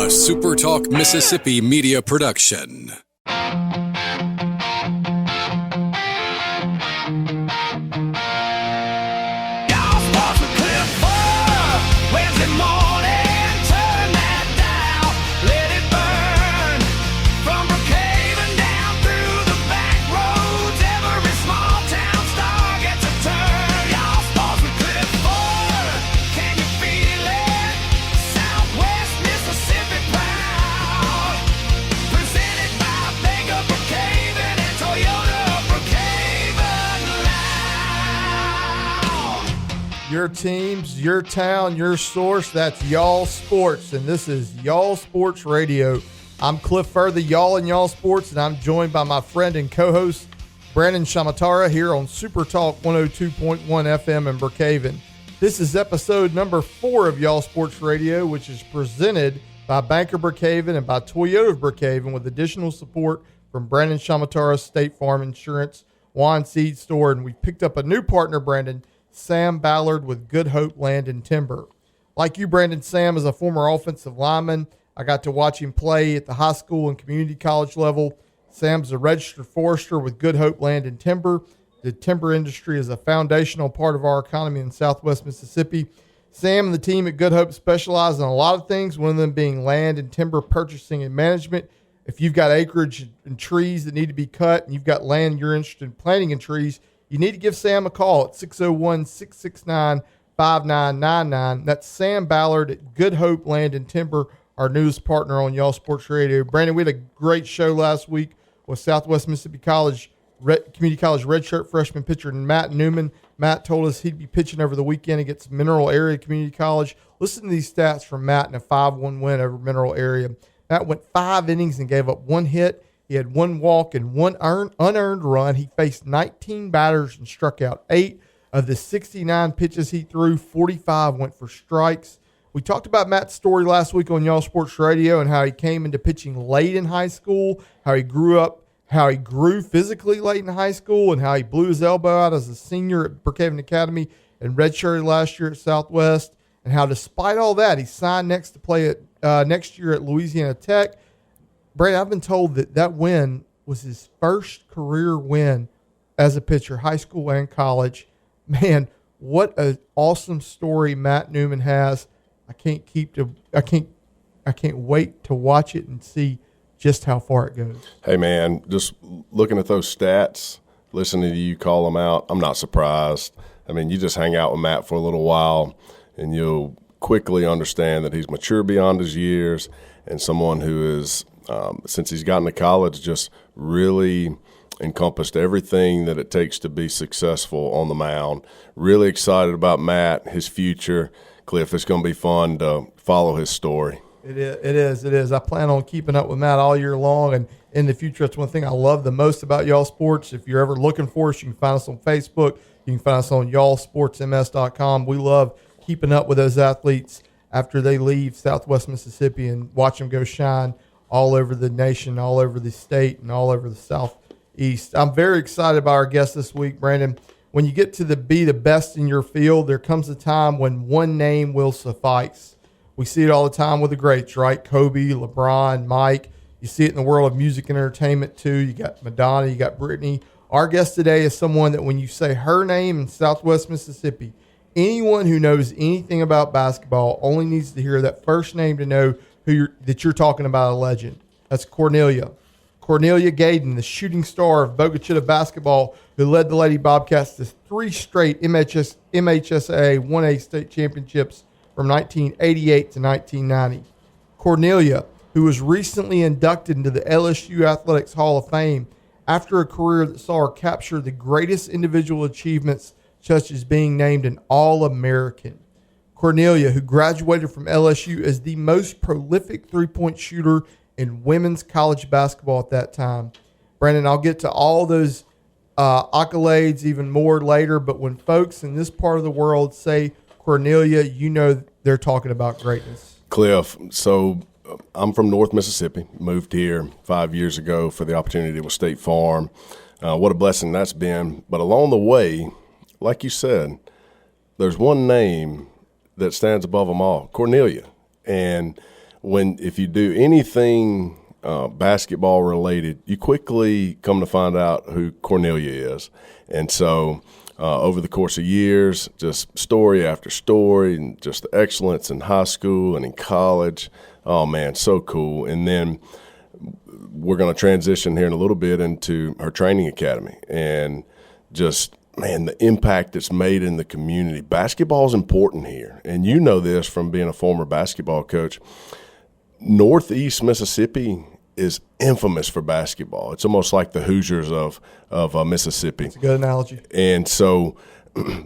SuperTalk Mississippi media production. Y'all sports with Cliff Furr. Wednesday morning, turn that dial, let it burn. From Brookhaven down through the back roads, every small town star gets a turn. Y'all sports with Cliff Furr. Can you feel it? Southwest Mississippi proud. Presented by Baker Brookhaven and Toyota Brookhaven Loud. Your teams, your town, your source, that's Y'all Sports, and this is Y'all Sports Radio. I'm Cliff Furr, the Y'all and Y'all Sports, and I'm joined by my friend and co-host Brandon Shamatara here on SuperTalk 102.1 FM in Brookhaven. This is episode number 4 of Y'all Sports Radio, which is presented by Banker Brookhaven and by Toyota of Brookhaven with additional support from Brandon Shamatara's State Farm Insurance Wine Seed Store, and we picked up a new partner, Brandon, Sam Ballard with Good Hope Land and Timber. Like you, Brandon, Sam is a former offensive lineman. I got to watch him play at the high school and community college level. Sam's a registered forester with Good Hope Land and Timber. The timber industry is a foundational part of our economy in Southwest Mississippi. Sam and the team at Good Hope specialize in a lot of things, one of them being land and timber purchasing and management. If you've got acreage and trees that need to be cut and you've got land you're interested in planting in trees, you need to give Sam a call at 601-669-5999. That's Sam Ballard at Good Hope Land and Timber, our newest partner on Y'all Sports Radio. Brandon, we had a great show last week with Southwest Mississippi College Community College redshirt freshman pitcher Matt Newman. Matt told us he'd be pitching over the weekend against Mineral Area Community College. Listen to these stats from Matt in a 5-1 win over Mineral Area. Matt went 5 innings and gave up 1 hit. He had 1 walk and 1 unearned run. He faced 19 batters and struck out 8. Of the 69 pitches he threw, 45 went for strikes. We talked about Matt's story last week on Y'all Sports Radio and how he came into pitching late in high school, how he grew physically late in high school, and how he blew his elbow out as a senior at Brookhaven Academy and redshirted last year at Southwest, and how despite all that, he signed next to play at next year at Louisiana Tech. Brandon, I've been told that win was his first career win as a pitcher, high school and college. Man, what an awesome story Matt Newman has. I can't wait to watch it and see just how far it goes. Hey, man, just looking at those stats, listening to you call them out, I'm not surprised. I mean, you just hang out with Matt for a little while, and you'll quickly understand that he's mature beyond his years and someone who is, since he's gotten to college, just really encompassed everything that it takes to be successful on the mound. Really excited about Matt, his future. Cliff, it's going to be fun to follow his story. It is. I plan on keeping up with Matt all year long, and in the future, that's one thing I love the most about Y'all Sports. If you're ever looking for us, you can find us on Facebook. You can find us on y'allsportsms.com. We love keeping up with those athletes after they leave Southwest Mississippi and watch them go shine all over the nation, all over the state, and all over the Southeast. I'm very excited about our guest this week, Brandon. When you get to be the best in your field, there comes a time when one name will suffice. We see it all the time with the greats, right? Kobe, LeBron, Mike. You see it in the world of music and entertainment, too. You got Madonna, you got Britney. Our guest today is someone that when you say her name in Southwest Mississippi, anyone who knows anything about basketball only needs to hear that first name to know that you're talking about a legend. That's Cornelia. Cornelia Gayden, the shooting star of Bogachita basketball, who led the Lady Bobcats to 3 straight MHSA 1A state championships from 1988 to 1990. Cornelia, who was recently inducted into the LSU Athletics Hall of Fame after a career that saw her capture the greatest individual achievements, such as being named an All-American. Cornelia, who graduated from LSU as the most prolific three-point shooter in women's college basketball at that time. Brandon, I'll get to all those accolades even more later, but when folks in this part of the world say Cornelia, you know they're talking about greatness. Cliff, so I'm from North Mississippi, moved here 5 years ago for the opportunity with State Farm. What a blessing that's been. But along the way, like you said, there's one name that stands above them all, Cornelia. And if you do anything basketball related, you quickly come to find out who Cornelia is. And so over the course of years, just story after story, and just the excellence in high school and in college. Oh, man, so cool. And then we're going to transition here in a little bit into her training academy, and just, man, the impact it's made in the community. Basketball is important here, and you know this from being a former basketball coach. Northeast Mississippi is infamous for basketball. It's almost like the Hoosiers of Mississippi. It's a good analogy. And so,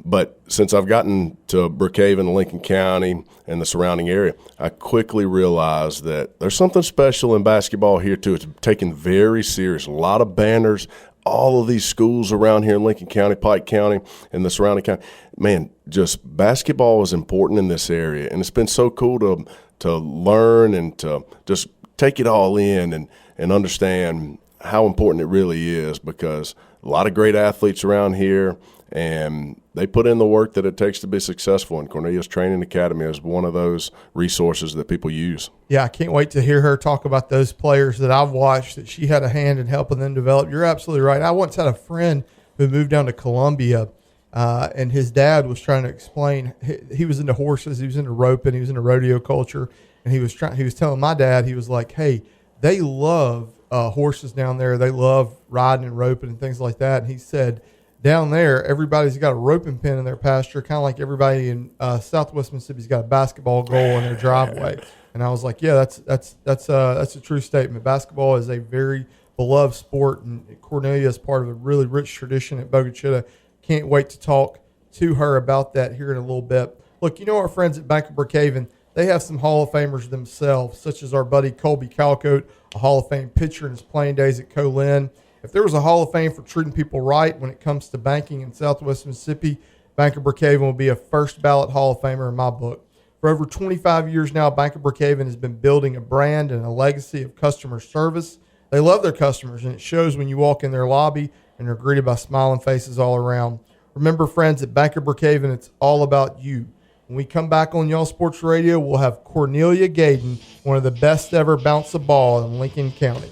but since I've gotten to Brookhaven, Lincoln County, and the surrounding area, I quickly realized that there's something special in basketball here too. It's taken very serious. A lot of banners. All of these schools around here in Lincoln County, Pike County, and the surrounding county. Man, just basketball is important in this area, and it's been so cool to learn and to just take it all in and understand how important it really is, because a lot of great athletes around here, and they put in the work that it takes to be successful, and Cornelia's Training Academy is one of those resources that people use. Yeah, I can't wait to hear her talk about those players that I've watched that she had a hand in helping them develop. You're absolutely right. I once had a friend who moved down to Columbia, and his dad was trying to explain. He was into horses, he was into roping, he was into rodeo culture, and he was telling my dad, he was like, hey, they love horses down there. They love riding and roping and things like that. And he said, down there, everybody's got a roping pin in their pasture, kind of like everybody in Southwest Mississippi's got a basketball goal in their driveway. And I was like, yeah, that's a true statement. Basketball is a very beloved sport, and Cornelia is part of a really rich tradition at Bogue Chitto. Can't wait to talk to her about that here in a little bit. Look, you know our friends at Bank of Brookhaven, they have some Hall of Famers themselves, such as our buddy Colby Calcote, a Hall of Fame pitcher in his playing days at Colin. If there was a Hall of Fame for treating people right when it comes to banking in Southwest Mississippi, Bank of Brookhaven will be a first ballot Hall of Famer in my book. For over 25 years now, Bank of Brookhaven has been building a brand and a legacy of customer service. They love their customers, and it shows when you walk in their lobby and are greeted by smiling faces all around. Remember, friends, at Bank of Brookhaven, it's all about you. When we come back on Y'all Sports Radio, we'll have Cornelia Gayden, one of the best ever bounce a ball in Lincoln County.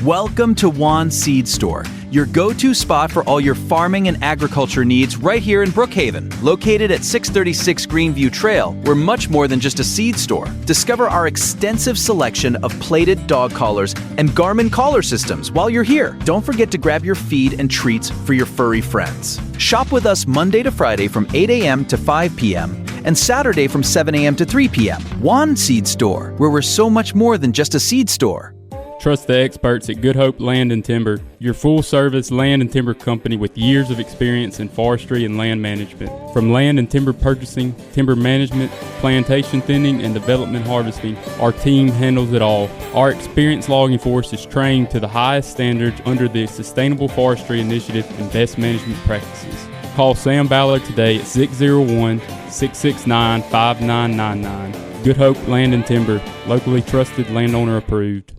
Welcome to Juan Seed Store, your go-to spot for all your farming and agriculture needs right here in Brookhaven. Located at 636 Greenview Trail, we're much more than just a seed store. Discover our extensive selection of plated dog collars and Garmin collar systems while you're here. Don't forget to grab your feed and treats for your furry friends. Shop with us Monday to Friday from 8 a.m. to 5 p.m. and Saturday from 7 a.m. to 3 p.m. Juan Seed Store, where we're so much more than just a seed store. Trust the experts at Good Hope Land and Timber, your full-service land and timber company with years of experience in forestry and land management. From land and timber purchasing, timber management, plantation thinning, and development harvesting, our team handles it all. Our experienced logging force is trained to the highest standards under the Sustainable Forestry Initiative and best management practices. Call Sam Ballard today at 601-669-5999. Good Hope Land and Timber, locally trusted, landowner approved.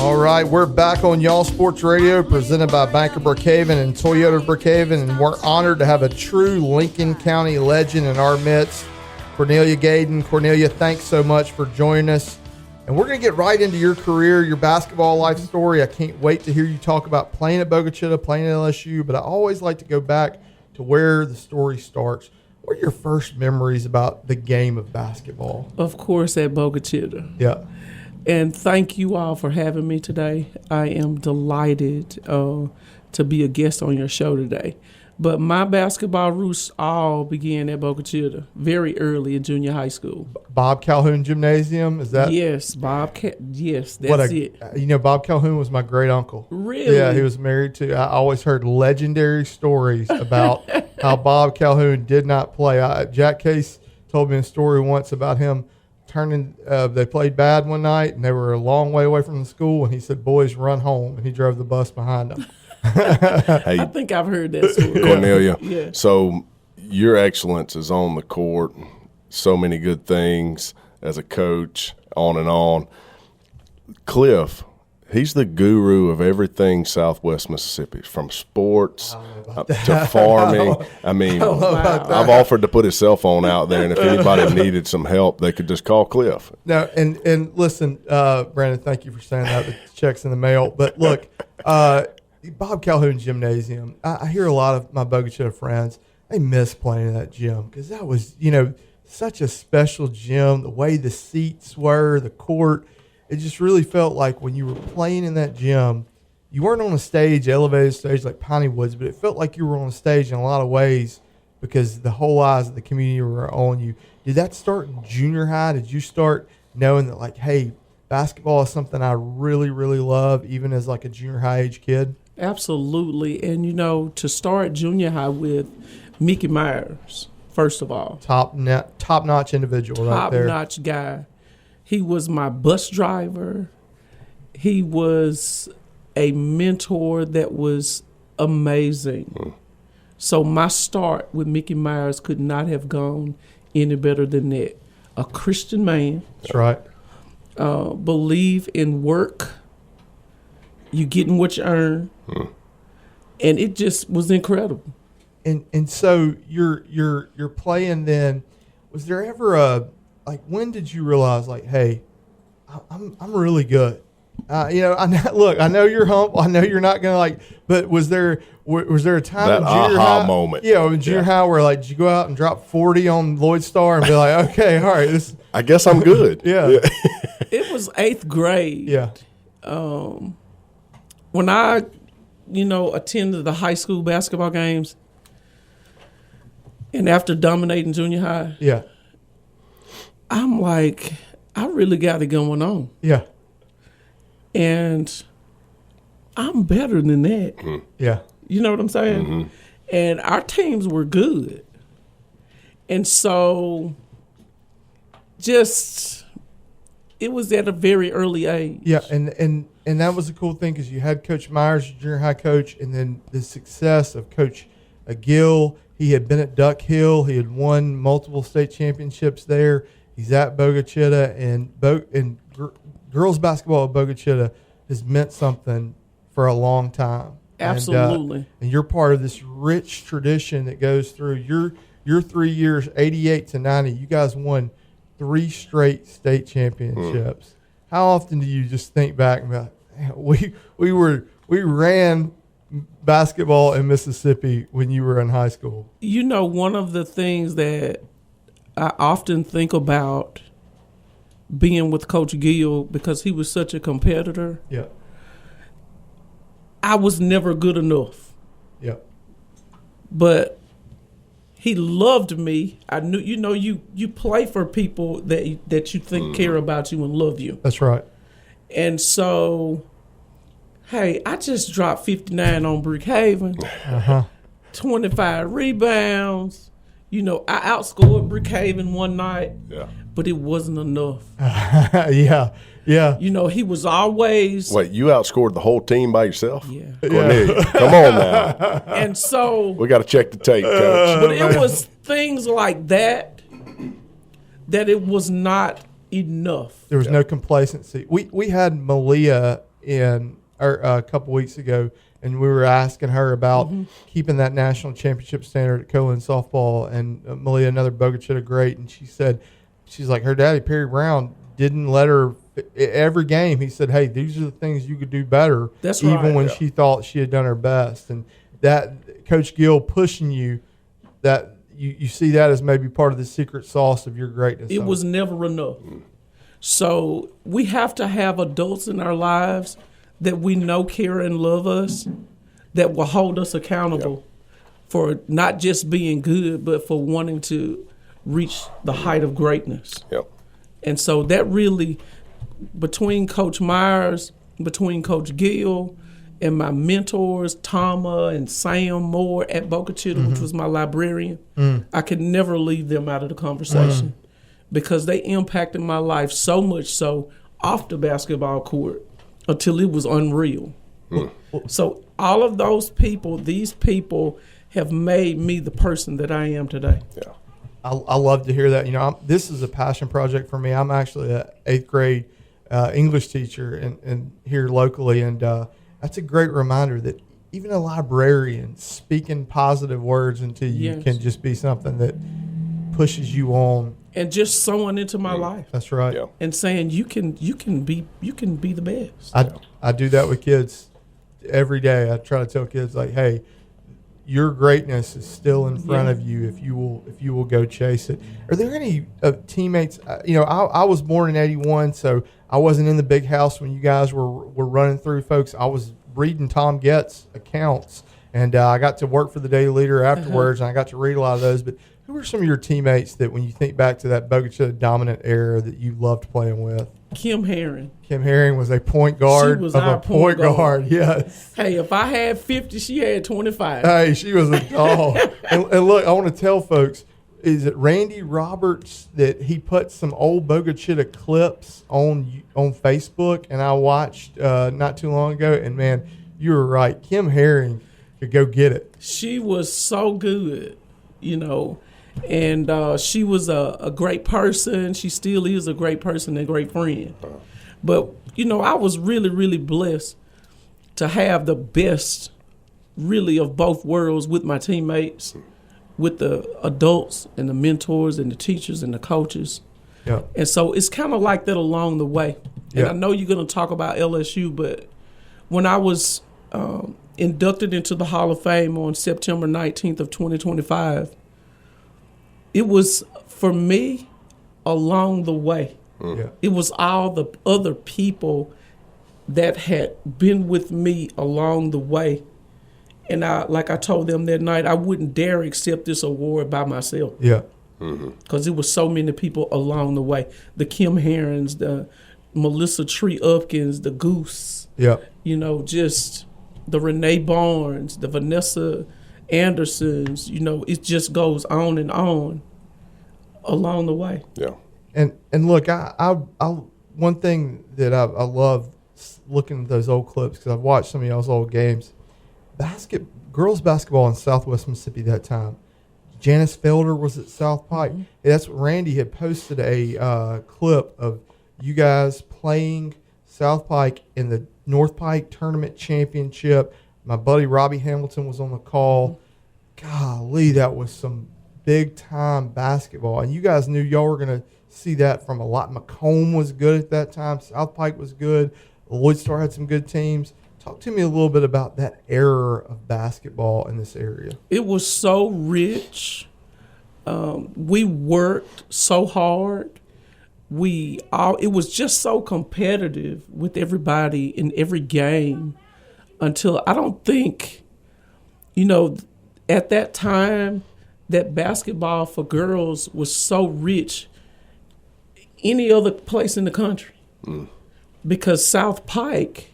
All right, we're back on Y'all Sports Radio, presented by Bank of Brookhaven and Toyota Brookhaven, and we're honored to have a true Lincoln County legend in our midst, Cornelia Gayden. Cornelia, thanks so much for joining us, and we're going to get right into your career, your basketball life story. I can't wait to hear you talk about playing at Bogue Chitto, playing at LSU, but I always like to go back to where the story starts. What are your first memories about the game of basketball? Of course, at Bogue Chitto. Yeah. And thank you all for having me today. I am delighted to be a guest on your show today. But my basketball roots all began at Bogue Chitto very early in junior high school. Bob Calhoun Gymnasium, is that? Yes, yes, that's it. You know, Bob Calhoun was my great uncle. Really? Yeah, he was married to. I always heard legendary stories about how Bob Calhoun did not play. Jack Case told me a story once about him they played bad one night, and they were a long way away from the school, and he said, boys, run home, and he drove the bus behind them. Hey, I think I've heard that story. Cornelia, Yeah. so your excellence is on the court so many good things as a coach, on and on. Cliff, he's the guru of everything Southwest Mississippi, from sports to farming. I mean, I've offered to put his cell phone out there, and if anybody needed some help, they could just call Cliff. No, and listen, Brandon, thank you for saying that. The check's in the mail. But look, Bob Calhoun Gymnasium, I hear a lot of my Boca Chica friends, they miss playing in that gym because that was, such a special gym. The way the seats were, the court, it just really felt like when you were playing in that gym, you weren't on a stage, elevated stage like Piney Woods, but it felt like you were on a stage in a lot of ways because the whole eyes of the community were on you. Did that start in junior high? Did you start knowing that, like, hey, basketball is something I really, really love, even as like a junior high age kid? Absolutely. And, to start junior high with Mickey Myers, first of all. Top-notch individual right there. Top-notch guy. He was my bus driver. He was a mentor that was amazing. So my start with Mickey Myers could not have gone any better than that. A Christian man. That's right. Believe in work. You getting what you earn. And it just was incredible. And so you're playing then. Was there ever when did you realize, like, hey, I'm really good? I know you're humble. I know you're not gonna but was there a time that in junior aha high moment? Yeah, in junior high where did you go out and drop 40 on Lloyd Star and be like, okay, all right, this. I guess I'm good. Yeah. It was 8th grade. Yeah. When I, attended the high school basketball games, and after dominating junior high, yeah, I'm like, I really got it going on. Yeah. And I'm better than that. Yeah. You know what I'm saying? And our teams were good. And so it was at a very early age. Yeah, and that was a cool thing because you had Coach Myers, your junior high coach, and then the success of Coach Gill. He had been at Duck Hill. He had won multiple state championships there. He's at Boca Chica, and girls basketball at Boca Chica has meant something for a long time. Absolutely. And you're part of this rich tradition that goes through your 3 years, 88 to 90. You guys won 3 straight state championships. How often do you just think back and be like, we ran basketball in Mississippi when you were in high school? One of the things that I often think about being with Coach Gill, because he was such a competitor. Yeah. I was never good enough. Yeah. But he loved me. I knew, you play for people that you think care about you and love you. That's right. And so, hey, I just dropped 59 on Brookhaven, 25 rebounds. I outscored Brookhaven one night, but it wasn't enough. Yeah. He was always. Wait, you outscored the whole team by yourself? Yeah. Cornelia, come on now. And so. We got to check the tape, Coach. But it was things like that it was not enough. There was no complacency. We had Malia in a couple weeks ago, and we were asking her about keeping that national championship standard at Colin softball. And Malia, another Boca Chica great, and she's like, her daddy, Perry Brown, didn't let her every game. He said, hey, these are the things you could do better. That's even right. when she thought she had done her best. And that Coach Gill pushing you, that you see that as maybe part of the secret sauce of your greatness. It was never enough. So we have to have adults in our lives that we know care and love us, that will hold us accountable for not just being good, but for wanting to reach the height of greatness. Yep. And so that really, between Coach Myers, between Coach Gill, and my mentors, Tama and Sam Moore at Boca Chica, which was my librarian, I could never leave them out of the conversation because they impacted my life so much so off the basketball court until it was unreal. So all of these people have made me the person that I am today. Yeah. I love to hear that. You know, this is a passion project for me. I'm actually an 8th grade English teacher and here locally, and that's a great reminder that even a librarian speaking positive words into you can just be something that pushes you on. And just sowing into my life. That's right. Yeah. And saying you can be the best. I do that with kids every day. I try to tell kids like, hey, your greatness is still in front of you if you will go chase it. Are there any teammates? You know, I was born in '81, so I wasn't in the big house when you guys were running through, folks. I was reading Tom Getz accounts, and I got to work for the Daily Leader afterwards, and I got to read a lot of those. But who are some of your teammates that, when you think back to that Boca Chica dominant era, that you loved playing with? Kim Herring. Kim Herring was a point guard. She was of our a point guard. Yes. Hey, if I had 50, she had 25. Hey, she was a doll. and look, I want to tell folks, is it Randy Roberts that he put some old Boca Chica clips on Facebook, and I watched not too long ago, and man, you were right. Kim Herring could go get it. She was so good, you know. And she was a great person. She still is a great person and a great friend. But, you know, I was really, really blessed to have the best, really, of both worlds with my teammates, with the adults and the mentors and the teachers and the coaches. Yeah. And so it's kind of like that along the way. And Yeah. I know you're going to talk about LSU, but when I was inducted into the Hall of Fame on September 19th of 2025, it was, for me, along the way. Yeah. It was all the other people that had been with me along the way. And like I told them that night, I wouldn't dare accept this award by myself. Yeah. Because it was so many people along the way. The Kim Herrings, the Melissa Tree Upkins, the Goose. Yeah. You know, just the Renee Barnes, the Vanessa Andersons, you know, it just goes on and on along the way. Yeah. And look, I one thing that I love looking at those old clips, because I've watched some of y'all's old games. Girls basketball in Southwest Mississippi that time. Janice Felder was at South Pike. Mm-hmm. That's what Randy had posted a clip of you guys playing South Pike in the North Pike Tournament Championship. My buddy Robbie Hamilton was on the call. Golly, that was some big-time basketball. And you guys knew y'all were going to see that from a lot. Macomb was good at that time. South Pike was good. Lloyd Star had some good teams. Talk to me a little bit about that era of basketball in this area. It was so rich. We worked so hard. It was just so competitive with everybody in every game, until I don't think, you know, at that time that basketball for girls was so rich any other place in the country. Because South Pike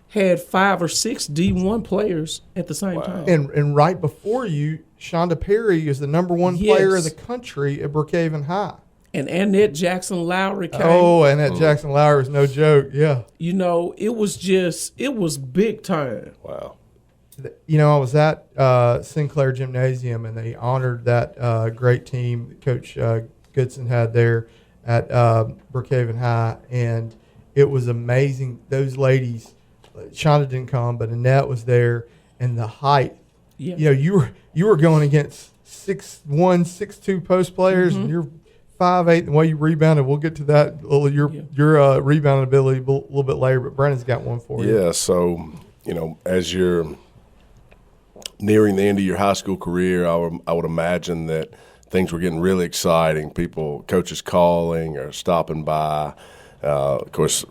had 5 or 6 D1 players at the same time. And right before you, Shonda Perry is the number 1 player in the country at Brookhaven High. And Annette Jackson Lowry came. Oh, Annette Jackson Lowry is no joke. Yeah. You know, it was big time. Wow. You know, I was at Sinclair Gymnasium, and they honored that great team that Coach Goodson had there at Brookhaven High, and it was amazing. Those ladies, Shonda didn't come, but Annette was there, and the height. Yeah. You know, you were going against 6'1", 6'2" post players, and you're 5'8", and the way you rebounded. We'll get to that. Your rebounding ability a little bit later, but Brandon's got one for you. Yeah, so, you know, as you're nearing the end of your high school career, I would imagine that things were getting really exciting. Coaches calling or stopping by. Of course,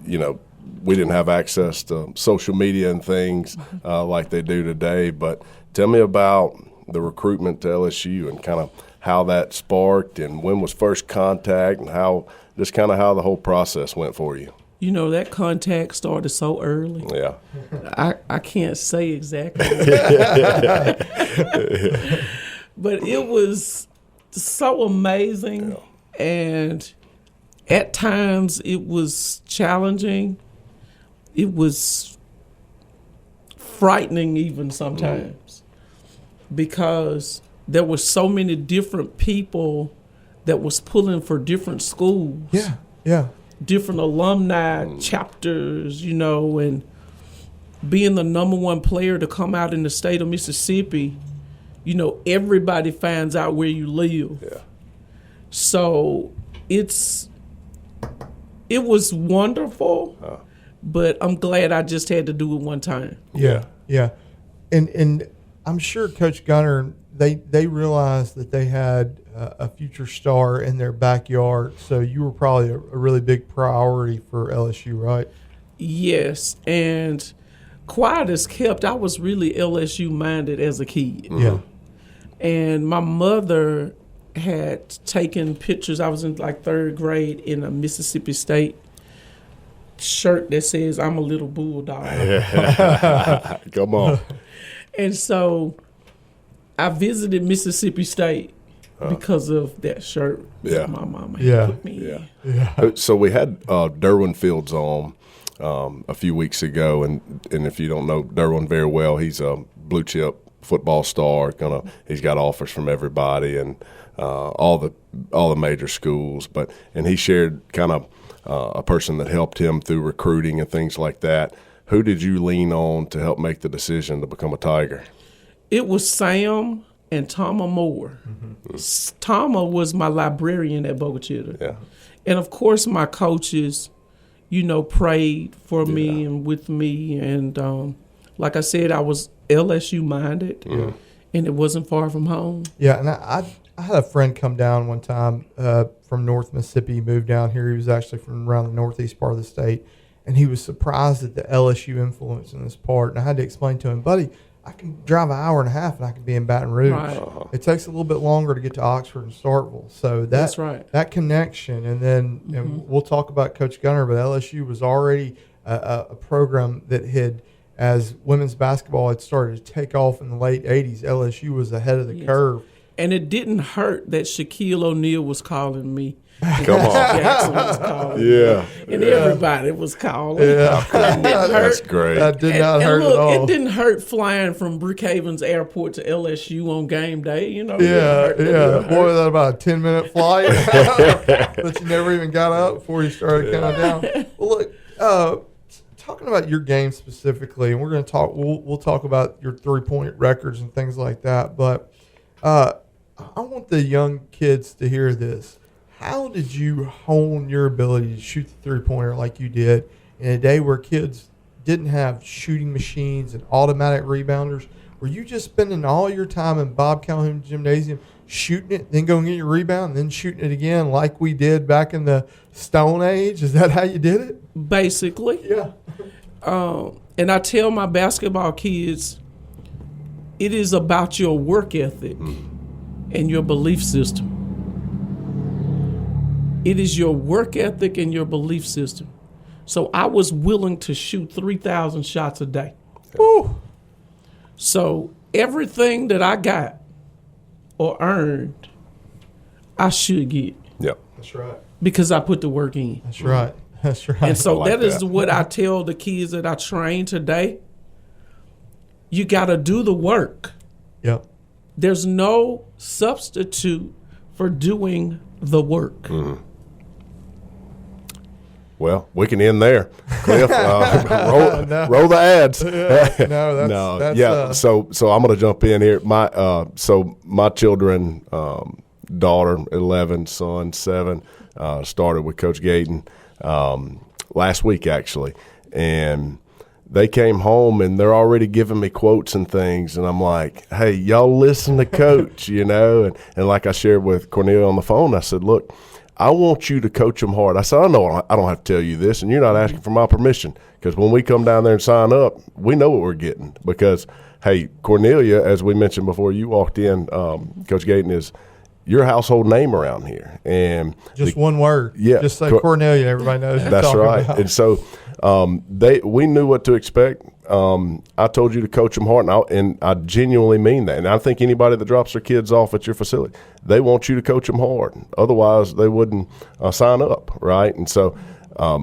you know, we didn't have access to social media and things like they do today. But tell me about the recruitment to LSU and kind of how that sparked, and when was first contact, and how the whole process went for you. You know, that contact started so early. Yeah. I can't say exactly. But it was so amazing. Yeah. And at times it was challenging. It was frightening even sometimes. Because there were so many different people that was pulling for different schools. Yeah. Different alumni chapters, and being the number one player to come out in the state of Mississippi, everybody finds out where you live. Yeah. So it was wonderful, but I'm glad I just had to do it one time. Yeah. And I'm sure Coach Gunner, they realized that they had a future star in their backyard. So you were probably a really big priority for LSU, right? Yes, and quiet as kept, I was really LSU minded as a kid. Yeah. And my mother had taken pictures. I was in like 3rd grade in a Mississippi State shirt that says, "I'm a little bulldog." Come on. And so I visited Mississippi State because of that shirt that my mama had put me in. So we had Derwin Fields on a few weeks ago, and if you don't know Derwin very well, he's a blue chip football star. He's got offers from everybody and all the major schools. And he shared kind of a person that helped him through recruiting and things like that. Who did you lean on to help make the decision to become a Tiger? It was Sam and Tama Moore. Mm-hmm. Tama was my librarian at Boca Chica. Yeah. And, of course, my coaches, prayed for me and with me. And, like I said, I was LSU-minded, and it wasn't far from home. Yeah, and I had a friend come down one time from North Mississippi. He moved down here. He was actually from around the northeast part of the state, and he was surprised at the LSU influence in this part. And I had to explain to him, buddy, I can drive an hour and a half and I can be in Baton Rouge. Right. It takes a little bit longer to get to Oxford and Starkville. So that's right. That connection, and then and we'll talk about Coach Gunner, but LSU was already a program that had, as women's basketball had started to take off in the late 80s, LSU was ahead of the curve. And it didn't hurt that Shaquille O'Neal was calling me. Come on. Jackson was calling Yeah. me. And everybody was calling. Yeah. That's great. That did not And hurt look, at all. it didn't hurt flying from Brookhaven's airport to LSU on game day. Yeah. Boy, that about a 10-minute flight that you never even got up before you started counting down. Well, look, talking about your game specifically, and we're going to talk. We'll talk about your 3-point records and things like that. But I want the young kids to hear this. How did you hone your ability to shoot the 3-pointer like you did in a day where kids didn't have shooting machines and automatic rebounders? Were you just spending all your time in Bob Calhoun Gymnasium shooting it, then going to get your rebound, and then shooting it again like we did back in the Stone Age? Is that how you did it? Basically. Yeah. And I tell my basketball kids, it is about your work ethic and your belief system. It is your work ethic and your belief system. So I was willing to shoot 3,000 shots a day. Woo. So everything that I got or earned, I should get. Yep. That's right. Because I put the work in. That's right. That's right. And so I like that is that. what I tell the kids that I train today. You got to do the work. Yep. There's no substitute for doing the work. Well, we can end there. Cliff, roll the ads. So I'm going to jump in here. My children, daughter 11, son 7, started with Coach Gayden last week actually, and they came home and they're already giving me quotes and things, and I'm like, hey, y'all listen to Coach, and like I shared with Cornelia on the phone, I said, look, I want you to coach them hard. I said, I know I don't have to tell you this, and you're not asking for my permission, because when we come down there and sign up, we know what we're getting. Because, hey, Cornelia, as we mentioned before you walked in, Coach Gayden is your household name around here. And just one word. Yeah. Just say Cornelia, everybody knows. That's right. About. And so we knew what to expect. I told you to coach them hard, and I genuinely mean that. And I think anybody that drops their kids off at your facility, they want you to coach them hard. Otherwise, they wouldn't sign up, right? And so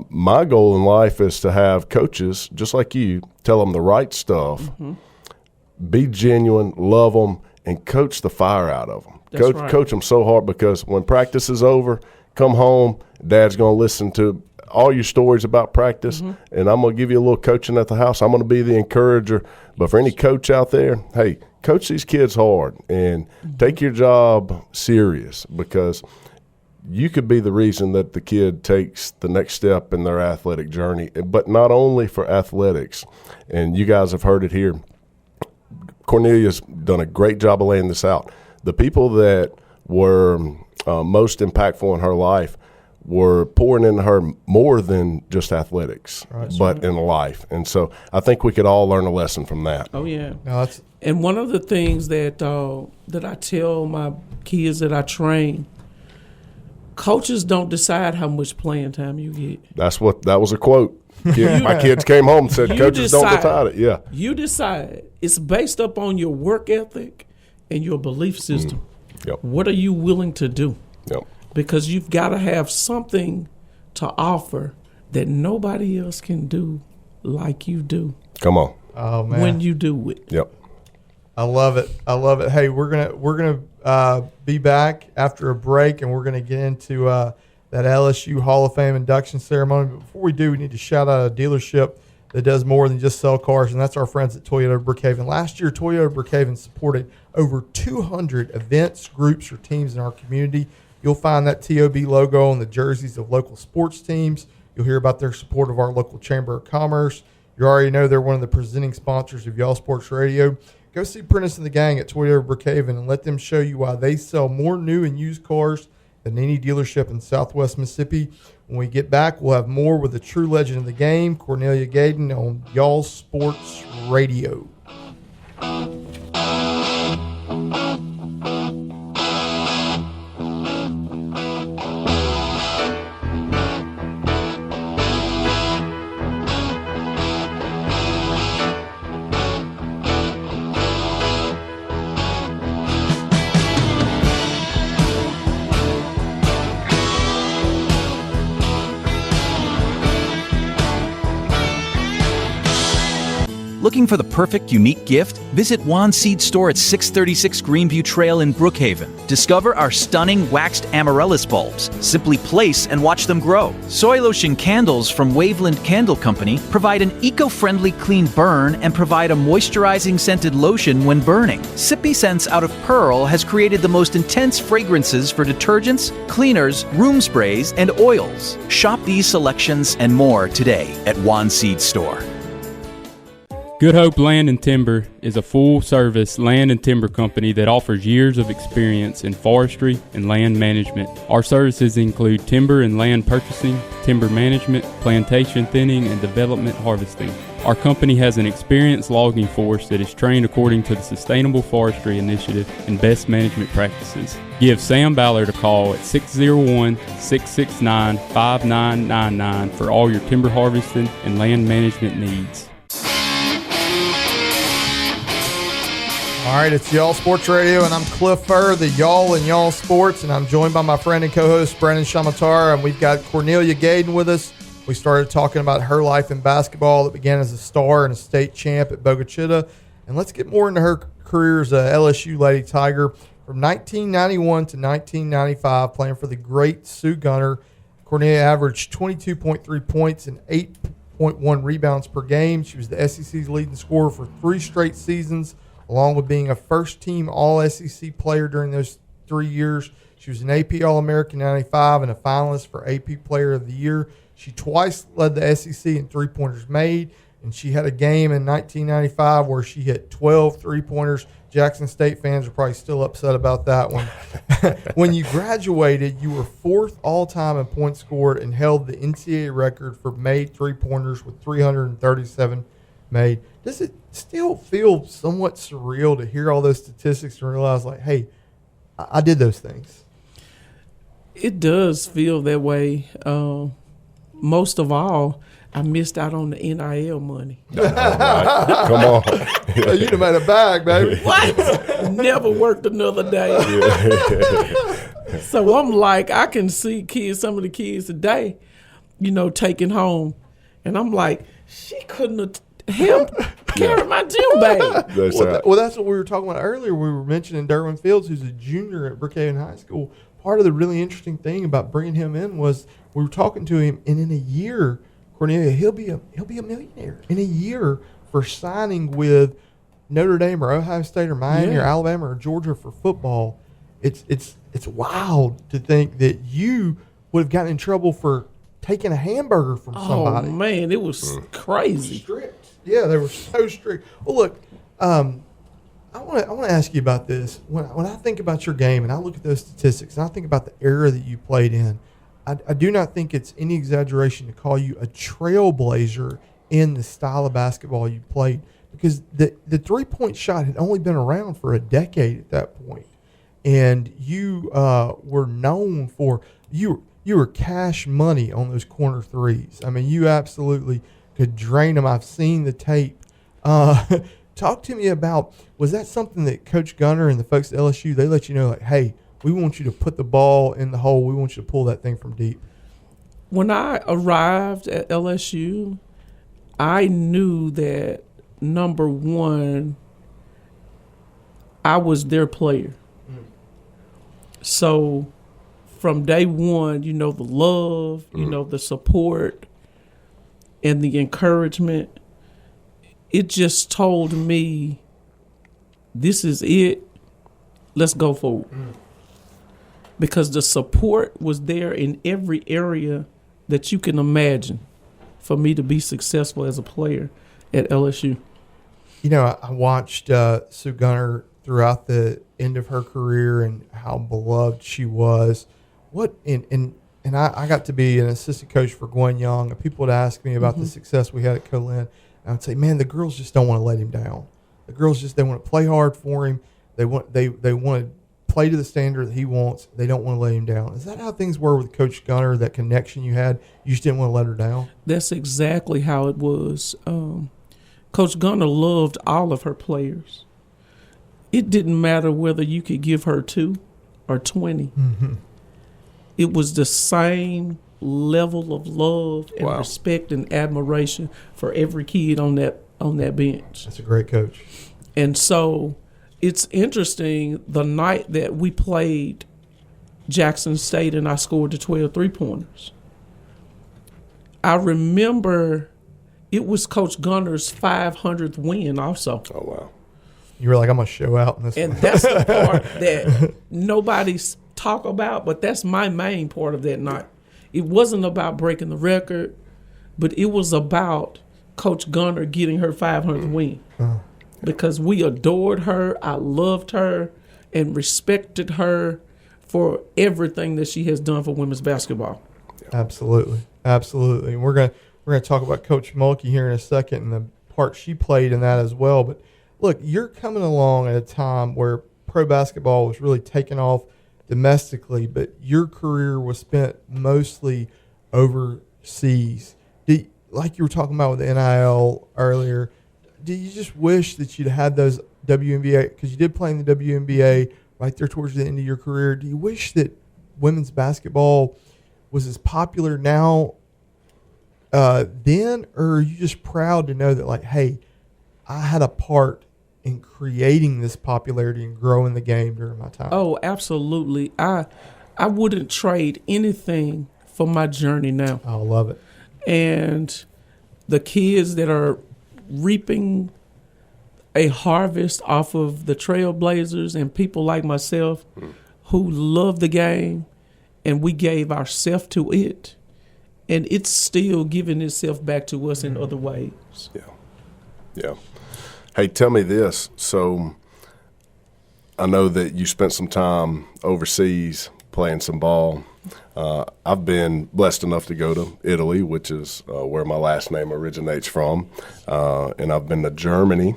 my goal in life is to have coaches, just like you, tell them the right stuff, be genuine, love them, and coach the fire out of them. That's right. Coach them so hard, because when practice is over, come home, Dad's going to listen to all your stories about practice, and I'm going to give you a little coaching at the house. I'm going to be the encourager. But for any coach out there, hey, coach these kids hard and take your job serious, because you could be the reason that the kid takes the next step in their athletic journey, but not only for athletics. And you guys have heard it here. Cornelia's done a great job of laying this out. The people that were most impactful in her life were pouring into her more than just athletics, but in life. And so I think we could all learn a lesson from that. Oh, yeah. No, And one of the things that I tell my kids that I train, coaches don't decide how much playing time you get. That was a quote. My kids came home and said, coaches don't decide it. Yeah. You decide. It's based upon your work ethic and your belief system. Yep. What are you willing to do? Yep. Because you've got to have something to offer that nobody else can do like you do. Come on. Oh man, when you do it. Yep. I love it. I love it. Hey, we're gonna be back after a break, and we're gonna get into that LSU Hall of Fame induction ceremony. But before we do, we need to shout out a dealership that does more than just sell cars, and that's our friends at Toyota Brookhaven. Last year, Toyota Brookhaven supported over 200 events, groups, or teams in our community. You'll find that TOB logo on the jerseys of local sports teams. You'll hear about their support of our local Chamber of Commerce. You already know they're one of the presenting sponsors of Y'all Sports Radio. Go see Prentice and the gang at Toyota Brookhaven and let them show you why they sell more new and used cars than any dealership in Southwest Mississippi. When we get back, we'll have more with the true legend of the game, Cornelia Gayden, on Y'all Sports Radio. Looking for the perfect, unique gift? Visit Juan Seed Store at 636 Greenview Trail in Brookhaven. Discover our stunning waxed amaryllis bulbs. Simply place and watch them grow. Soy lotion candles from Waveland Candle Company provide an eco-friendly clean burn and provide a moisturizing scented lotion when burning. Sippy Scents out of Pearl has created the most intense fragrances for detergents, cleaners, room sprays, and oils. Shop these selections and more today at Juan Seed Store. Good Hope Land and Timber is a full-service land and timber company that offers years of experience in forestry and land management. Our services include timber and land purchasing, timber management, plantation thinning, and development harvesting. Our company has an experienced logging force that is trained according to the Sustainable Forestry Initiative and best management practices. Give Sam Ballard a call at 601-669-5999 for all your timber harvesting and land management needs. All right, it's Y'all Sports Radio, and I'm Cliff Furr, the Y'all and Y'all Sports, and I'm joined by my friend and co-host Brandon Shamatara, and we've got Cornelia Gayden with us. We started talking about her life in basketball that began as a star and a state champ at Boca Chica, and let's get more into her career as a LSU Lady Tiger. From 1991 to 1995, playing for the great Sue Gunner, Cornelia averaged 22.3 points and 8.1 rebounds per game. She was the SEC's leading scorer for 3 straight seasons, along with being a first-team All-SEC player during those 3 years. She was an AP All-American 95 and a finalist for AP Player of the Year. She twice led the SEC in three-pointers made, and she had a game in 1995 where she hit 12 three-pointers. Jackson State fans are probably still upset about that one. When you graduated, you were 4th all-time in points scored and held the NCAA record for made three-pointers with 337 made. Does it still feel somewhat surreal to hear all those statistics and realize, like, hey, I did those things? It does feel that way. Most of all, I missed out on the NIL money. Right. Come on. You'd have made a bag, baby. What? Never worked another day. So I'm like, I can see some of the kids today, taking home. And I'm like, she couldn't have help carry my gym bag. Well, that's what we were talking about earlier. We were mentioning Derwin Fields, who's a junior at Brookhaven High School. Part of the really interesting thing about bringing him in was we were talking to him, and in a year, Cornelia, he'll be a millionaire in a year for signing with Notre Dame or Ohio State or Miami or Alabama or Georgia for football. It's wild to think that you would have gotten in trouble for taking a hamburger from somebody. Oh man, it was crazy. Strict. Yeah, they were so strict. Well, look, I want to ask you about this. When I think about your game and I look at those statistics and I think about the era that you played in, I do not think it's any exaggeration to call you a trailblazer in the style of basketball you played, because the 3-point shot had only been around for a decade at that point, and you were known for you were cash money on those corner threes. I mean, you absolutely could drain them. I've seen the tape. Talk to me about, was that something that Coach Gunner and the folks at LSU, they let you know, like, hey, we want you to put the ball in the hole. We want you to pull that thing from deep? When I arrived at LSU, I knew that, number one, I was their player. So from day one, the love, the support and the encouragement, it just told me, this is it. Let's go forward. Because the support was there in every area that you can imagine for me to be successful as a player at LSU. I watched Sue Gunner throughout the end of her career and how beloved she was. And I got to be an assistant coach for Gwen Young, and people would ask me about the success we had at Colin. I would say, man, the girls just don't want to let him down. The girls they want to play hard for him. They want to play to the standard that he wants. They don't want to let him down. Is that how things were with Coach Gunner, that connection you had? You just didn't want to let her down? That's exactly how it was. Coach Gunner loved all of her players. It didn't matter whether you could give her 2 or 20. Mm-hmm. It was the same level of love and respect and admiration for every kid on that bench. That's a great coach. And so it's interesting, the night that we played Jackson State and I scored the 12 3-pointers, I remember it was Coach Gunner's 500th win also. Oh, wow. You were like, I'm going to show out in this and one. That's the part that nobody's talk about, but that's my main part of that night. It wasn't about breaking the record, but it was about Coach Gunner getting her 500th win. Because we adored her, I loved her, and respected her for everything that she has done for women's basketball. Absolutely. And we're gonna talk about Coach Mulkey here in a second and the part she played in that as well. But look, you're coming along at a time where pro basketball was really taking off domestically, but your career was spent mostly overseas. Like you were talking about with the NIL earlier, do you just wish that you'd had those WNBA, because you did play in the WNBA right there towards the end of your career? Do you wish that women's basketball was as popular now then, or are you just proud to know that, like, hey, I had a part in creating this popularity and growing the game during my time? Oh, absolutely. I wouldn't trade anything for my journey now. I love it. And the kids that are reaping a harvest off of the Trailblazers and people like myself who love the game, and we gave ourselves to it, and it's still giving itself back to us in other ways. Yeah. Hey, tell me this. So I know that you spent some time overseas playing some ball. I've been blessed enough to go to Italy, which is where my last name originates from, and I've been to Germany,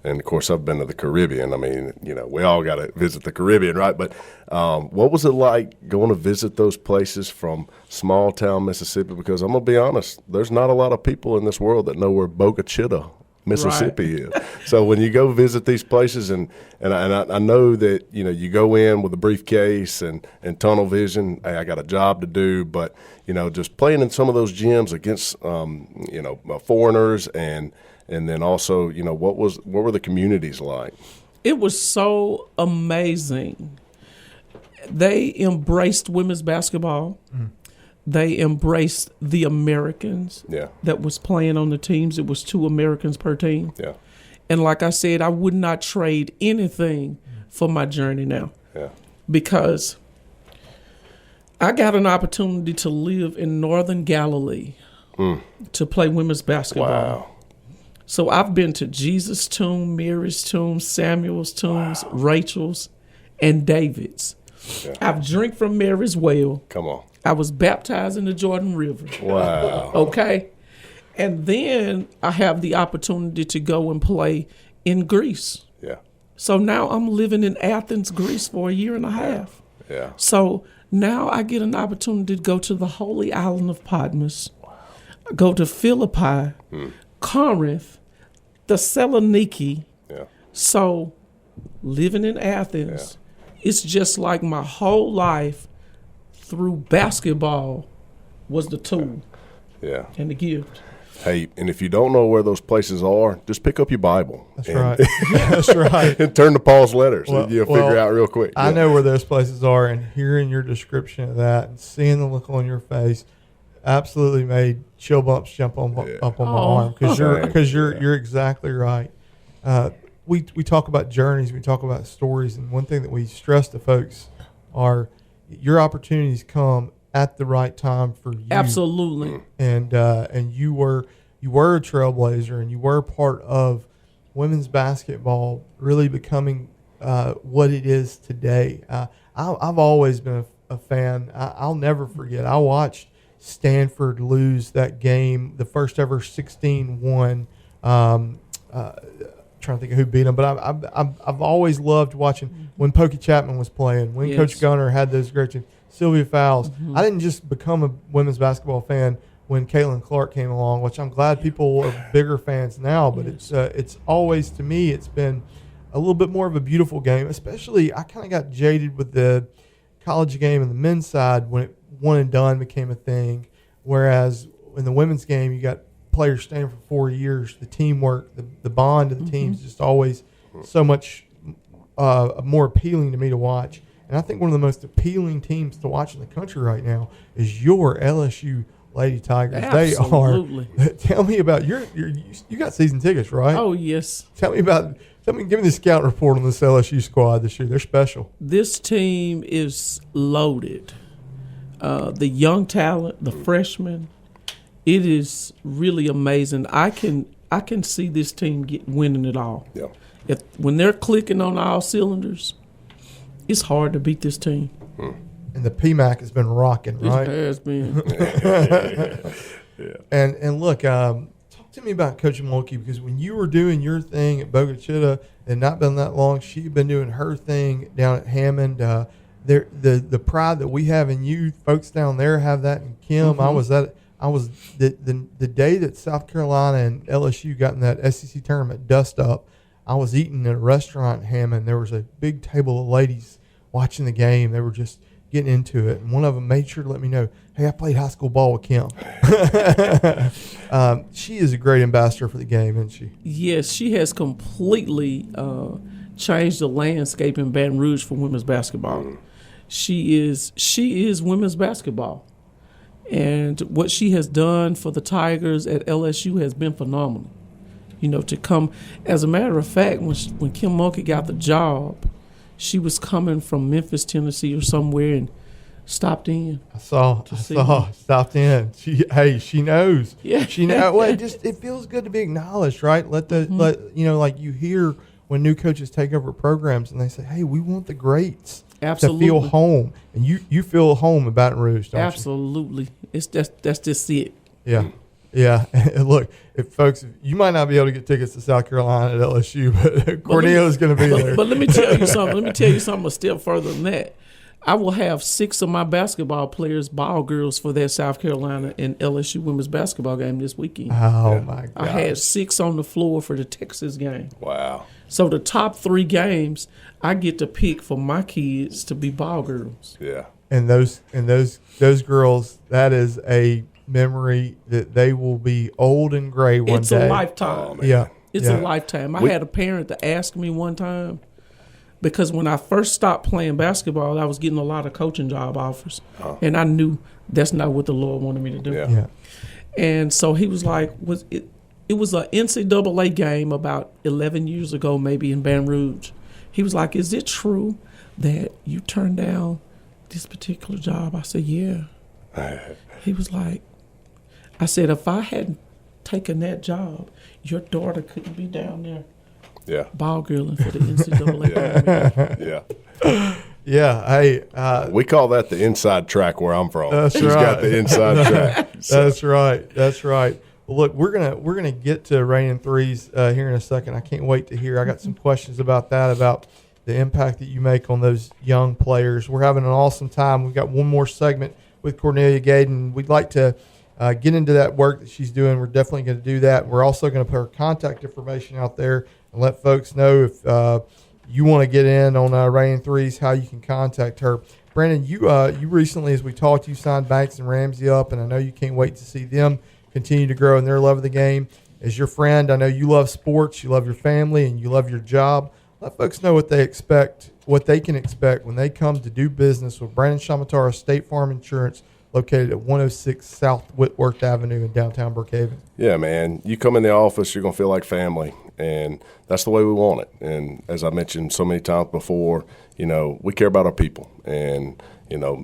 and of course I've been to the Caribbean. I mean, we all got to visit the Caribbean, right? But what was it like going to visit those places from small town Mississippi? Because I'm gonna be honest, there's not a lot of people in this world that know where Boca Chica, Mississippi is. So when you go visit these places, and I know that you go in with a briefcase and tunnel vision. Hey, I got a job to do, but just playing in some of those gyms against foreigners and And then also, what were the communities like? It was so amazing. They embraced women's basketball. They embraced the Americans that was playing on the teams. It was 2 Americans per team. Yeah. And like I said, I would not trade anything for my journey now. Yeah. Because I got an opportunity to live in Northern Galilee to play women's basketball. Wow. So I've been to Jesus' tomb, Mary's tomb, Samuel's tombs, Rachel's, and David's. Yeah. I've drank from Mary's well. Come on. I was baptized in the Jordan River. Wow. Okay. And then I have the opportunity to go and play in Greece. Yeah. So now I'm living in Athens, Greece for a year and a half. Yeah. So now I get an opportunity to go to the holy island of Patmos, go to Philippi, Corinth, Thessaloniki. Yeah. So living in Athens, it's just like my whole life through basketball was the tool Yeah. and the gift. Hey, and if you don't know where those places are, just pick up your Bible. That's right. That's right. And turn to Paul's letters, Well- and you'll well, figure out real quick. I know where those places are, and hearing your description of that and seeing the look on your face absolutely made chill bumps jump up on my arm because you're exactly right. We talk about journeys, we talk about stories, and one thing that we stress to folks are your opportunities come at the right time for you. Absolutely. And you were a trailblazer, and you were part of women's basketball really becoming what it is today. I've always been a fan. I'll never forget. I watched Stanford lose that game, the first ever 16-1. Trying to think of who beat them, but I've always loved watching when Pokey Chapman was playing, when Coach Gunner had those great teams, Sylvia Fowles. I didn't just become a women's basketball fan when Caitlin Clark came along, which I'm glad people are bigger fans now, but it's always, to me, it's been a little bit more of a beautiful game. Especially, I kind of got jaded with the college game and the men's side when it one and done became a thing, whereas in the women's game you got players staying for 4 years. The teamwork, the bond of the team is just always so much more appealing to me to watch. And I think one of the most appealing teams to watch in the country right now is your LSU Lady Tigers. Absolutely. They are. Tell me about you got season tickets, right? Oh, yes. Give me the scout report on this LSU squad this year. They're special. This team is loaded. The young talent, the freshmen, it is really amazing. I can see this team winning it all. Yeah. When they're clicking on all cylinders, it's hard to beat this team. And the PMAC has been rocking, right? It has been. Yeah. And look, talk to me about Coach Mulkey, because when you were doing your thing at Boca Chica, and not been that long, she'd been doing her thing down at Hammond. The pride that we have in you, folks down there have that in Kim. I was the day that South Carolina and LSU got in that SEC tournament dust up. I was eating at a restaurant in Hammond. There was a big table of ladies watching the game. They were just getting into it, and one of them made sure to let me know, hey, I played high school ball with Kim. She is a great ambassador for the game, isn't she? Yes, she has completely changed the landscape in Baton Rouge for women's basketball. She is women's basketball. And what she has done for the Tigers at LSU has been phenomenal. You know, to come, as a matter of fact, when Kim Mulkey got the job, she was coming from Memphis, Tennessee or somewhere and stopped in. I saw, stopped in. She knows. Yeah. She knows. Well, it feels good to be acknowledged, right? Like you hear when new coaches take over programs and they say, hey, we want the greats Absolutely. to feel home. And you feel home in Baton Rouge, don't Absolutely. That's just it. you? Yeah. Yeah. And look, folks, you might not be able to get tickets to South Carolina at LSU, but Cornelia is going to be there. But let me tell you something. Let me tell you something a step further than that. I will have 6 of my basketball players, ball girls, for that South Carolina and LSU women's basketball game this weekend. Oh, my God. I had 6 on the floor for the Texas game. Wow. So the top 3 games, I get to pick for my kids to be ball girls. Yeah. And those girls, that is a memory that they will be old and gray one It's day. a lifetime. Yeah. It's yeah. a lifetime. I had a parent to ask me one time, because when I first stopped playing basketball, I was getting a lot of coaching job offers. And I knew that's not what the Lord wanted me to do. Yeah. Yeah. And so he was like, it was an NCAA game about 11 years ago, maybe in Baton Rouge. He was like, is it true that you turned down this particular job? I said, yeah. He was like, I said, if I hadn't taken that job, your daughter couldn't be down there Yeah. ball girling for the NCAA. Yeah. Yeah. Hey, We call that the inside track where I'm from. That's He's right. got the inside track. So, That's right. That's right. Well, look, we're gonna get to raining threes here in a second. I can't wait to hear. I got some questions about that, about the impact that you make on those young players. We're having an awesome time. We've got one more segment with Cornelia Gayden. We'd like to get into that work that she's doing. We're definitely going to do that. We're also going to put her contact information out there and let folks know if you want to get in on raining threes, how you can contact her. Brandon, you recently, as we talked, you signed Banks and Ramsey up, and I know you can't wait to see them continue to grow in their love of the game. As your friend, I know you love sports, you love your family, and you love your job. Let folks know what they expect, what they can expect when they come to do business with Brandon Shamatara State Farm Insurance, located at 106 South Whitworth Avenue in downtown Brookhaven. yeah, man, you come in the office, you're going to feel like family, and that's the way we want it. And as I mentioned so many times before, we care about our people. And,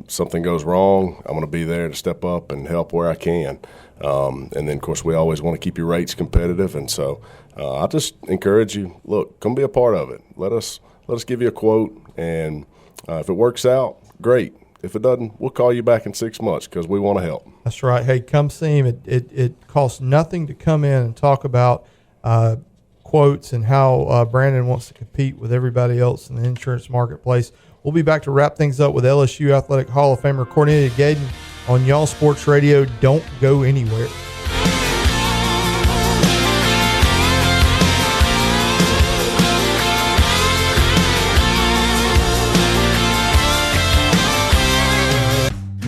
something goes wrong, I'm going to be there to step up and help where I can. And then, of course, we always want to keep your rates competitive. And so I just encourage you, look, come be a part of it. Let us give you a quote. And if it works out, great. If it doesn't, we'll call you back in 6 months because we want to help. That's right. Hey, come see him. It costs nothing to come in and talk about quotes and how Brandon wants to compete with everybody else in the insurance marketplace. We'll be back to wrap things up with LSU Athletic Hall of Famer Cornelia Gayden on Y'all Sports Radio. Don't go anywhere.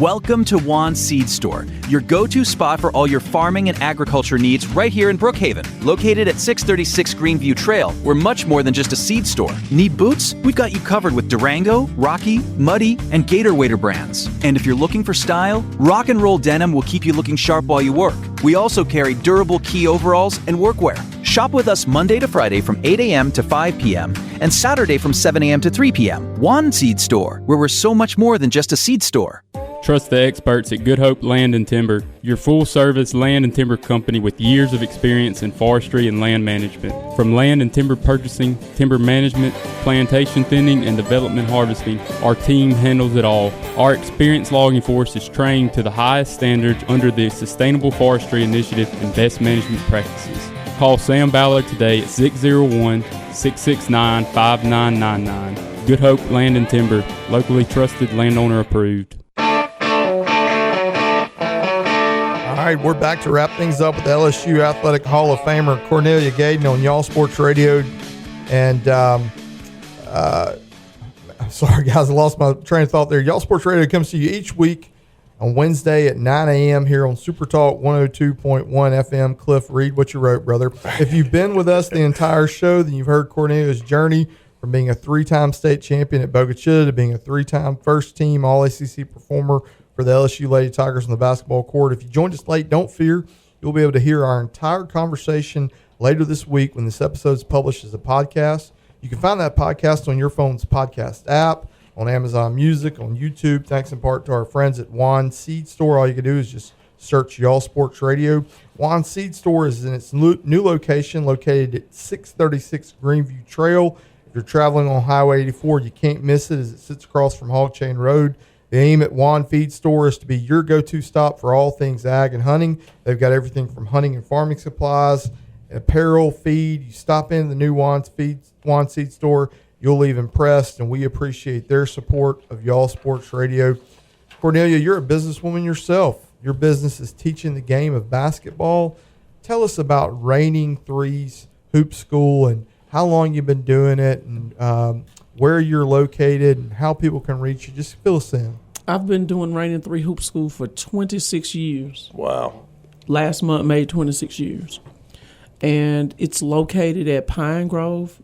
Welcome to Juan's Seed Store, your go-to spot for all your farming and agriculture needs right here in Brookhaven. Located at 636 Greenview Trail, we're much more than just a seed store. Need boots? We've got you covered with Durango, Rocky, Muddy, and Gator Wader brands. And if you're looking for style, rock and roll denim will keep you looking sharp while you work. We also carry durable key overalls and workwear. Shop with us Monday to Friday from 8 a.m. to 5 p.m. and Saturday from 7 a.m. to 3 p.m. Juan Seed Store, where we're so much more than just a seed store. Trust the experts at Good Hope Land and Timber, your full-service land and timber company with years of experience in forestry and land management. From land and timber purchasing, timber management, plantation thinning, and development harvesting, our team handles it all. Our experienced logging force is trained to the highest standards under the Sustainable Forestry Initiative and best management practices. Call Sam Ballard today at 601-669-5999. Good Hope Land and Timber, locally trusted, landowner approved. All right, we're back to wrap things up with LSU Athletic Hall of Famer Cornelia Gayden on Y'all Sports Radio. And I'm sorry, guys, I lost my train of thought there. Y'all Sports Radio comes to you each week on Wednesday at 9 a.m. here on SuperTalk 102.1 FM. Cliff, read what you wrote, brother. If you've been with us the entire show, then you've heard Cornelia's journey from being a three-time state champion at Boca Chica to being a three-time first-team All-ACC performer for the LSU Lady Tigers on the basketball court. If you joined us late, don't fear. You'll be able to hear our entire conversation later this week when this episode is published as a podcast. You can find that podcast on your phone's podcast app, on Amazon Music, on YouTube, thanks in part to our friends at Juan Seed Store. All you can do is just search Y'all Sports Radio. Juan Seed Store is in its new location located at 636 Greenview Trail. If you're traveling on Highway 84, you can't miss it as it sits across from Hog Chain Road. The aim at Juan Feed Store is to be your go-to stop for all things ag and hunting. They've got everything from hunting and farming supplies, apparel, feed. You stop in the new Juan Seed Store, you'll leave impressed, and we appreciate their support of Y'all Sports Radio. Cornelia, you're a businesswoman yourself. Your business is teaching the game of basketball. Tell us about Raining Threes Hoop School and how long you've been doing it, and where you're located and how people can reach you. Just fill us in. I've been doing Rain in 3 Hoop School for 26 years. Wow. Last month made 26 years. And it's located at Pine Grove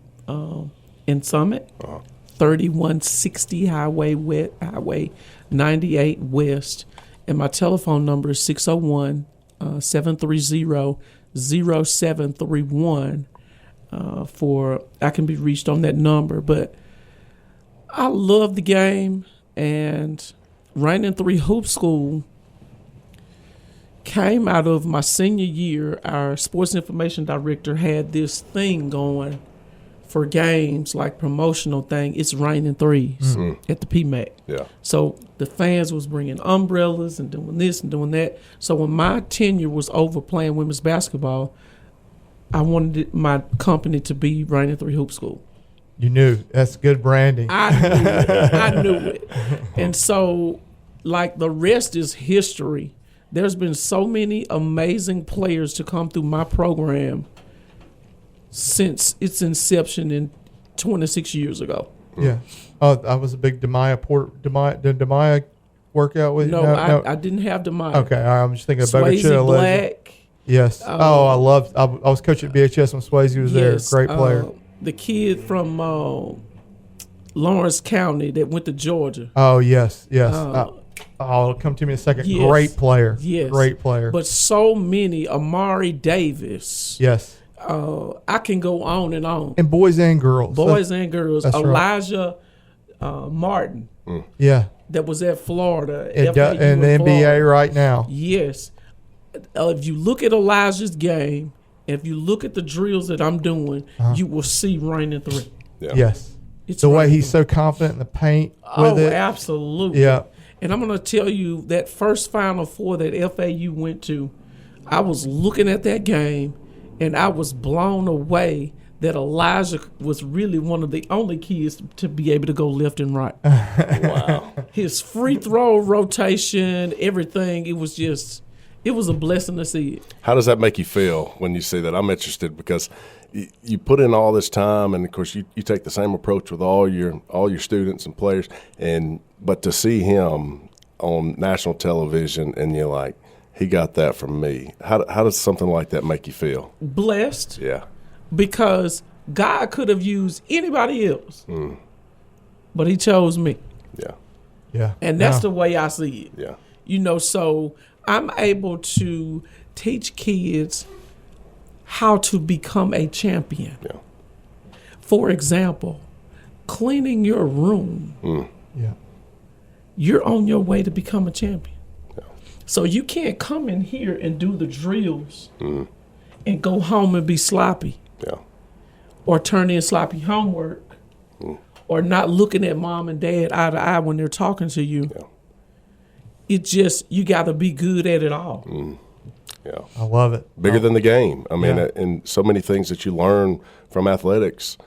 in Summit, 3160 Highway 98 West. And my telephone number is 601-730-0731. I can be reached on that number. But I love the game, and Rain in 3 Hoop School came out of my senior year. Our sports information director had this thing going for games, like promotional thing. It's Rain in Threes at the PMAC. Yeah. So the fans was bringing umbrellas and doing this and doing that. So when my tenure was over playing women's basketball, I wanted my company to be Rain in 3 Hoop School. You knew. That's good branding. I knew it. And so, like, the rest is history. There's been so many amazing players to come through my program since its inception in 26 years ago. Yeah. Oh, I was a big Demaya workout with you? No, I didn't have Demaya. Okay, all right, I'm just thinking about Swayze Black. Yes. I was coaching at BHS when Swayze was there. Great player. The kid from Lawrence County that went to Georgia. Oh, yes. It'll come to me in a second. Yes. Great player. Yes. Great player. But so many. Amari Davis. Yes. I can go on and on. And boys and girls. And girls. That's Elijah Martin. Yeah. That was at Florida. And the NBA Florida. right now. Yes. If you look at Elijah's game, if you look at the drills that I'm doing, you will see Rain in 3. Yeah. Yes. It's the way Rain he's in so confident in the paint Oh, with it. absolutely. Yeah. And I'm going to tell you, that first Final Four that FAU went to, I was looking at that game, and I was blown away that Elijah was really one of the only kids to be able to go left and right. Wow. His free throw rotation, everything, it was a blessing to see it. How does that make you feel when you see that? I'm interested because you put in all this time, and of course you take the same approach with all your students and players, but to see him on national television and you're like, he got that from me. How does something like that make you feel? Blessed. Yeah. Because God could have used anybody else, but he chose me. Yeah. Yeah. And that's the way I see it. Yeah. So I'm able to teach kids how to become a champion. Yeah. For example, cleaning your room. Yeah. You're on your way to become a champion. Yeah. So you can't come in here and do the drills and go home and be sloppy. Yeah. Or turn in sloppy homework. Or not looking at mom and dad eye to eye when they're talking to you. Yeah. It's just, you got to be good at it all. Yeah. I love it. Bigger than the game. I mean, and so many things that you learn from athletics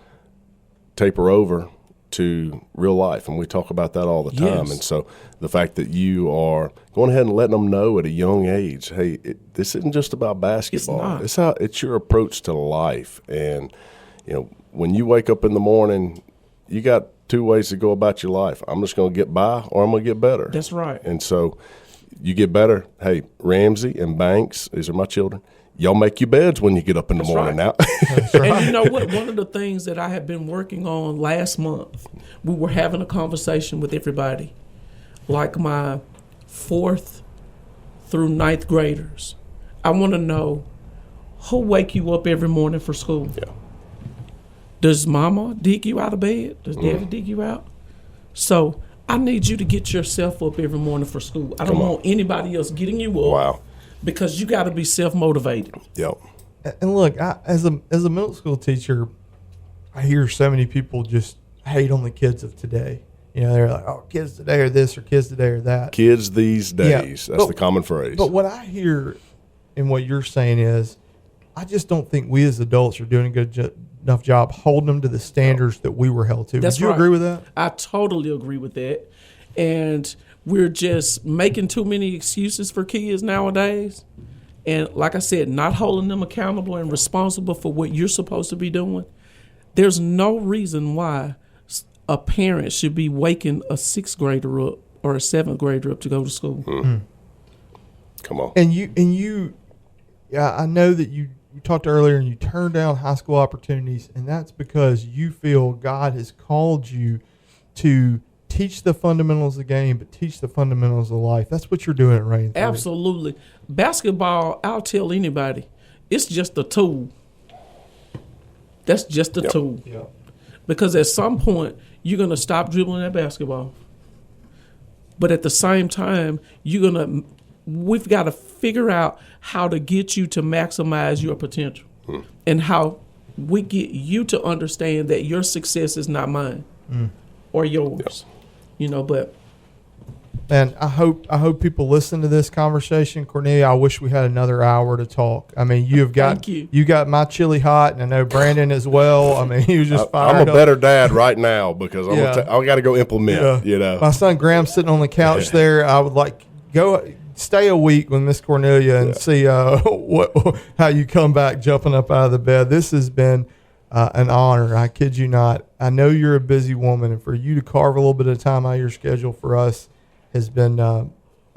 taper over to real life, and we talk about that all the time. Yes. And so the fact that you are going ahead and letting them know at a young age, hey, this isn't just about basketball. It's not. It's your approach to life. And, when you wake up in the morning, you got two ways to go about your life. I'm just going to get by, or I'm going to get better. That's right. And so you get better. Hey, Ramsey and Banks, these are my children. Y'all make your beds when you get up in the morning now. And you know what? One of the things that I have been working on last month, we were having a conversation with everybody, like my 4th through 9th graders. I want to know, who wake you up every morning for school? Yeah. Does mama dig you out of bed? Does daddy dig you out? So I need you to get yourself up every morning for school. I don't want anybody else getting you up. Wow. Because you got to be self-motivated. Yep. And look, as a middle school teacher, I hear so many people just hate on the kids of today. They're like, oh, kids today are this or kids today are that. Kids these days. That's the common phrase. But what I hear in what you're saying is, I just don't think we as adults are doing a good enough job holding them to the standards that we were held to. That's Would you right. agree with that? I totally agree with that. And we're just making too many excuses for kids nowadays. And like I said, not holding them accountable and responsible for what you're supposed to be doing. There's no reason why a parent should be waking a 6th grader up or a 7th grader up to go to school. Come on. And yeah, I know that you talked earlier and you turned down high school opportunities, and that's because you feel God has called you to teach the fundamentals of the game, but teach the fundamentals of life. That's what you're doing at Reign 3. Absolutely. Basketball, I'll tell anybody, it's just a tool. That's just a tool. Yeah. Because at some point, you're going to stop dribbling that basketball. But at the same time, we've got to figure out how to get you to maximize your potential and how we get you to understand that your success is not mine or yours. You know, but And I hope people listen to this conversation. Cornelia, I wish we had another hour to talk. I mean, you got my chili hot, and I know Brandon as well. I mean, he was just fired I'm a up. better dad right now because I got to go implement. You know, my son Graham's sitting on the couch there. I would stay a week with Miss Cornelia and see how you come back jumping up out of the bed. This has been an honor. I kid you not. I know you're a busy woman, and for you to carve a little bit of time out of your schedule for us has been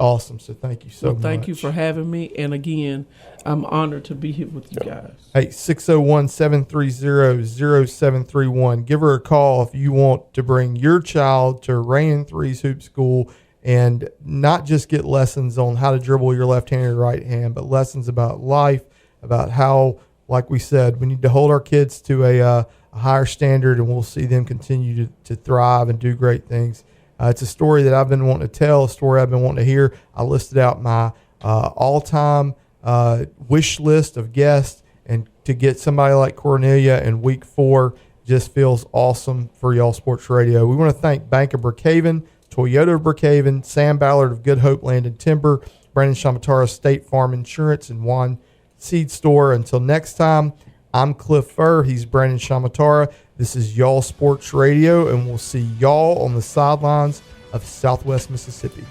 awesome. So thank you so much. Thank you for having me. And again, I'm honored to be here with you guys. Hey, 601-730-0731. Give her a call if you want to bring your child to Reign 3's Hoop School and not just get lessons on how to dribble your left hand or right hand, but lessons about life, about how, like we said, we need to hold our kids to a higher standard, and we'll see them continue to thrive and do great things. It's a story that I've been wanting to tell, a story I've been wanting to hear. I listed out my all-time wish list of guests, and to get somebody like Cornelia in week 4 just feels awesome for Y'all Sports Radio. We want to thank Bank of Brookhaven, Toyota of Brookhaven, Sam Ballard of Good Hope Land and Timber, Brandon Shamatara State Farm Insurance, and Juan Seed Store. Until next time, I'm Cliff Furr. He's Brandon Shamatara. This is Y'all Sports Radio, and we'll see y'all on the sidelines of Southwest Mississippi.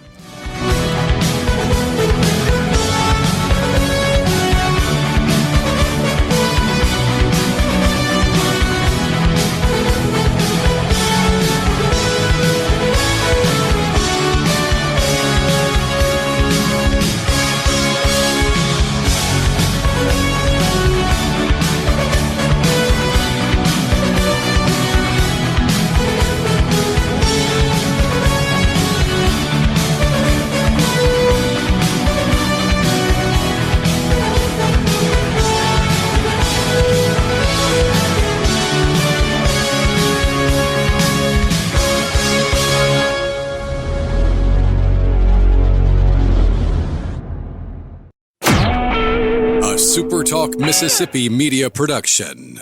SuperTalk Mississippi Media Production.